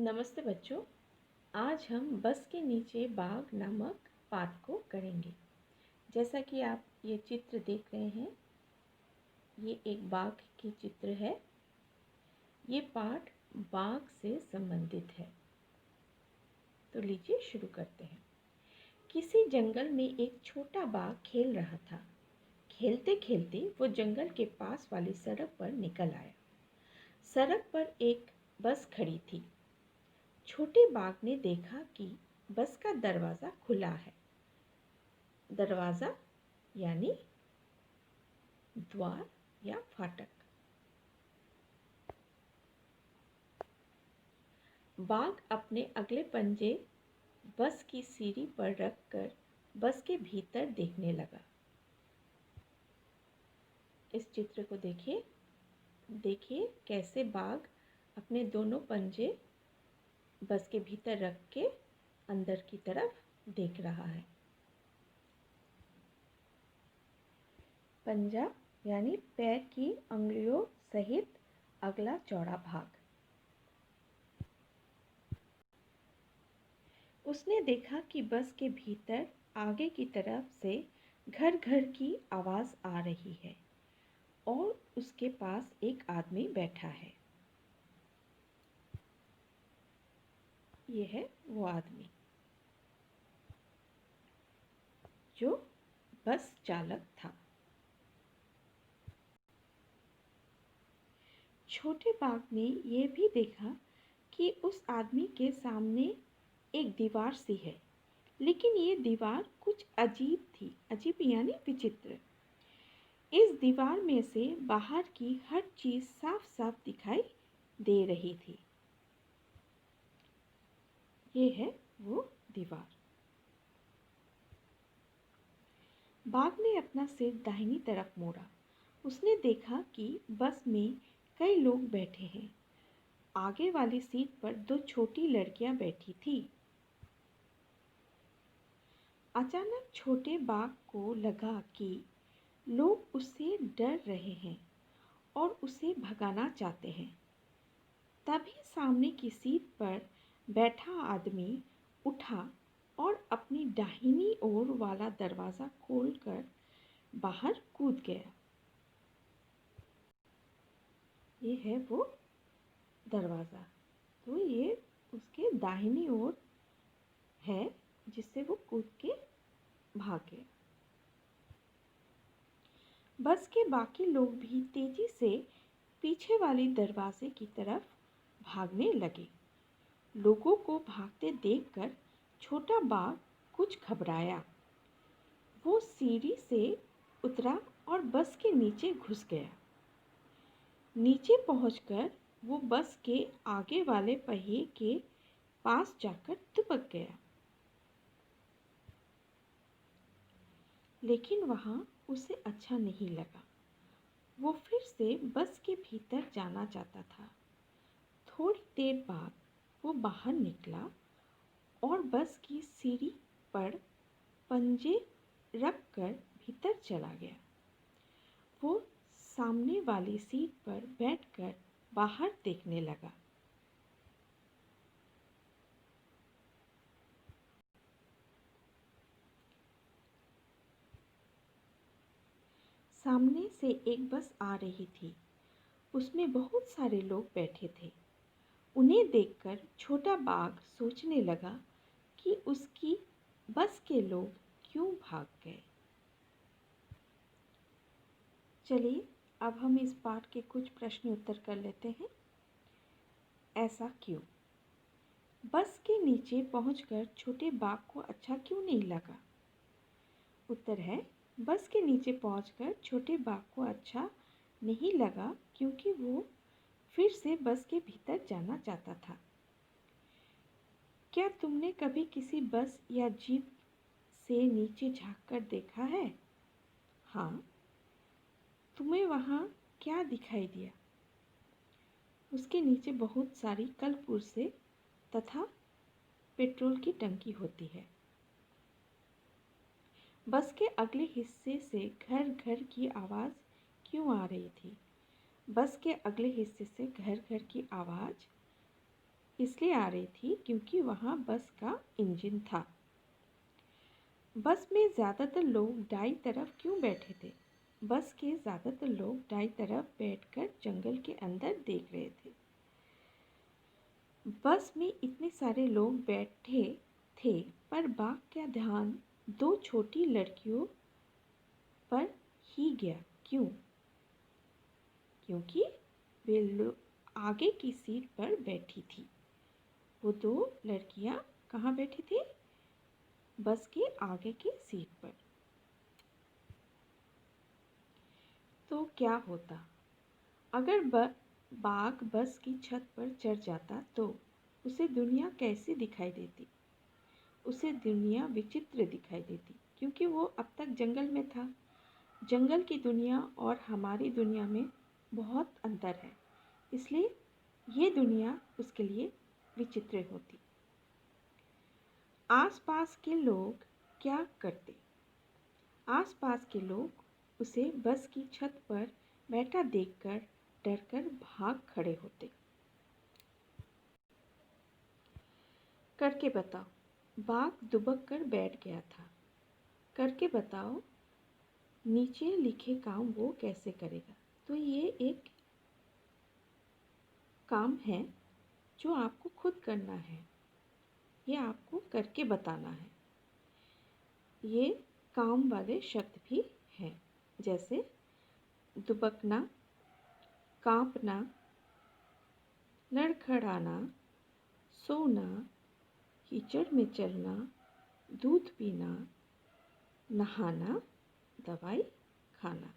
नमस्ते बच्चों। आज हम बस के नीचे बाघ नामक पाठ को करेंगे। जैसा कि आप ये चित्र देख रहे हैं, ये एक बाघ की चित्र है। ये पाठ बाघ से संबंधित है। तो लीजिए शुरू करते हैं। किसी जंगल में एक छोटा बाघ खेल रहा था। खेलते खेलते वो जंगल के पास वाली सड़क पर निकल आया। सड़क पर एक बस खड़ी थी। छोटे बाघ ने देखा कि बस का दरवाज़ा खुला है। दरवाज़ा यानी द्वार या फाटक। बाघ अपने अगले पंजे बस की सीढ़ी पर रखकर बस के भीतर देखने लगा। इस चित्र को देखिए। देखिए कैसे बाघ अपने दोनों पंजे बस के भीतर रख के अंदर की तरफ देख रहा है। पंजा यानी पैर की अंगुलियों सहित अगला चौड़ा भाग। उसने देखा कि बस के भीतर आगे की तरफ से घर घर की आवाज़ आ रही है और उसके पास एक आदमी बैठा है। ये है वो आदमी जो बस चालक था। छोटे बाघ ने यह भी देखा कि उस आदमी के सामने एक दीवार सी है, लेकिन ये दीवार कुछ अजीब थी। अजीब यानी विचित्र। इस दीवार में से बाहर की हर चीज़ साफ साफ दिखाई दे रही थी। ये है वो दीवार। बाघ ने अपना सिर दाहिनी तरफ मोड़ा। उसने देखा कि बस में कई लोग बैठे हैं। आगे वाली सीट पर दो छोटी लड़कियां बैठी थी। अचानक छोटे बाघ को लगा कि लोग उससे डर रहे हैं और उसे भगाना चाहते हैं। तभी सामने की सीट पर बैठा आदमी उठा और अपनी दाहिनी ओर वाला दरवाज़ा खोलकर बाहर कूद गया। ये है वो दरवाज़ा। तो ये उसके दाहिनी ओर है, जिससे वो कूद के भाग गया। बस के बाकी लोग भी तेजी से पीछे वाली दरवाजे की तरफ भागने लगे। लोगों को भागते देखकर छोटा बाघ कुछ घबराया। वो सीढ़ी से उतरा और बस के नीचे घुस गया। नीचे पहुंचकर वो बस के आगे वाले पहिए के पास जाकर दुबक गया। लेकिन वहाँ उसे अच्छा नहीं लगा। वो फिर से बस के भीतर जाना चाहता था। थोड़ी देर बाद वो बाहर निकला और बस की सीढ़ी पर पंजे रखकर भीतर चला गया। वो सामने वाली सीट पर बैठकर बाहर देखने लगा। सामने से एक बस आ रही थी। उसमें बहुत सारे लोग बैठे थे। उन्हें देखकर छोटा बाघ सोचने लगा कि उसकी बस के लोग क्यों भाग गए। चलिए अब हम इस पाठ के कुछ प्रश्न उत्तर कर लेते हैं। ऐसा क्यों? बस के नीचे पहुंचकर छोटे बाघ को अच्छा क्यों नहीं लगा? उत्तर है, बस के नीचे पहुंचकर छोटे बाघ को अच्छा नहीं लगा क्योंकि वो फिर से बस के भीतर जाना चाहता था। क्या तुमने कभी किसी बस या जीप से नीचे झांककर देखा है? हाँ। तुम्हें वहाँ क्या दिखाई दिया? उसके नीचे बहुत सारी कलपुर्जे तथा पेट्रोल की टंकी होती है। बस के अगले हिस्से से घर घर की आवाज़ क्यों आ रही थी? बस के अगले हिस्से से घर घर की आवाज़ इसलिए आ रही थी क्योंकि वहाँ बस का इंजन था। बस में ज़्यादातर लोग दाईं तरफ क्यों बैठे थे? बस के ज़्यादातर लोग दाईं तरफ बैठकर जंगल के अंदर देख रहे थे। बस में इतने सारे लोग बैठे थे पर बाघ का ध्यान दो छोटी लड़कियों पर ही गया। क्यों? क्योंकि वे आगे की सीट पर बैठी थी। वो दो लड़कियां कहाँ बैठी थी? बस के आगे की सीट पर। तो क्या होता अगर बाघ बस की छत पर चढ़ जाता तो उसे दुनिया कैसी दिखाई देती? उसे दुनिया विचित्र दिखाई देती क्योंकि वो अब तक जंगल में था। जंगल की दुनिया और हमारी दुनिया में बहुत अंतर है, इसलिए ये दुनिया उसके लिए विचित्र होती। आसपास के लोग क्या करते? आसपास के लोग उसे बस की छत पर बैठा देखकर डरकर भाग खड़े होते। करके बताओ। बाघ दुबक कर बैठ गया था। करके बताओ नीचे लिखे काम वो कैसे करेगा। तो ये एक काम है जो आपको खुद करना है। ये आपको करके बताना है। ये काम वाले शब्द भी हैं, जैसे दुबकना, कांपना, लड़खड़ाना, सोना, कीचड़ में चलना, दूध पीना, नहाना, दवाई खाना।